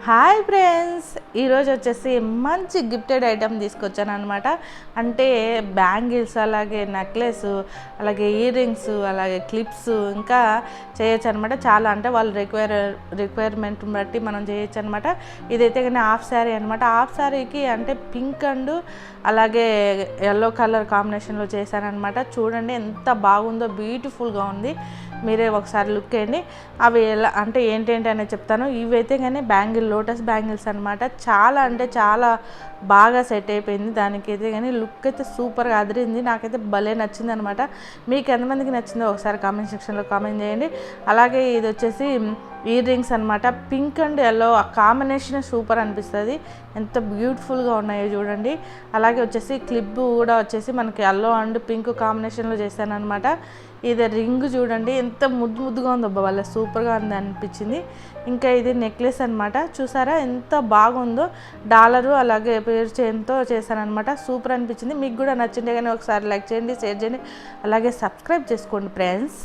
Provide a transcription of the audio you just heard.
Hi friends, ఈరోజు వచ్చేసి మంచి గిఫ్టెడ్ ఐటెం తీసుకొచ్చాను అనమాట. అంటే బ్యాంగిల్స్, అలాగే నెక్లెస్, అలాగే ఇయర్ రింగ్స్, అలాగే క్లిప్స్ ఇంకా చేయొచ్చు అనమాట. చాలా అంటే వాళ్ళు రిక్వైర్మెంట్ బట్టి మనం చేయొచ్చు అనమాట. ఇదైతే కానీ హాఫ్ శారీ అనమాట. హాఫ్ శారీకి అంటే పింక్ అండ్ అలాగే ఎల్లో కలర్ కాంబినేషన్లో చేశానమాట. చూడండి ఎంత బాగుందో, బ్యూటిఫుల్గా ఉంది. మీరే ఒకసారి లుక్ వేయండి. అవి ఎలా అంటే ఏంటేంటి అనేది చెప్తాను. ఇవైతే కానీ లోటస్ బ్యాంగిల్స్ అనమాట. చాలా అంటే చాలా బాగా సెట్ అయిపోయింది. దానికైతే కానీ లుక్ అయితే సూపర్గా అదిరింది. నాకైతే భలే నచ్చింది అనమాట. మీకు ఎంతమందికి నచ్చిందో ఒకసారి కామెంట్ సెక్షన్లో కామెంట్ చేయండి. అలాగే ఇది వచ్చేసి ఇయర్ రింగ్స్ అనమాట. పింక్ అండ్ ఎల్లో ఆ కాంబినేషన్ సూపర్ అనిపిస్తుంది. ఎంత బ్యూటిఫుల్గా ఉన్నాయో చూడండి. అలాగే వచ్చేసి క్లిప్ కూడా వచ్చేసి మనకి ఎల్లో అండ్ పింక్ కాంబినేషన్లో చేశాను అనమాట. ఇది రింగ్ చూడండి ఎంత ముద్దుగా ఉందో, వాళ్ళ సూపర్గా ఉంది అనిపించింది. ఇంకా ఇది నెక్లెస్ అనమాట. చూసారా ఎంత బాగుందో, డాలరు అలాగే పేరు చైన్తో చేశాను అనమాట. సూపర్ అనిపించింది. మీకు కూడా నచ్చిందే కానీ ఒకసారి లైక్ చేయండి, షేర్ చేయండి, అలాగే సబ్స్క్రైబ్ చేసుకోండి ఫ్రెండ్స్.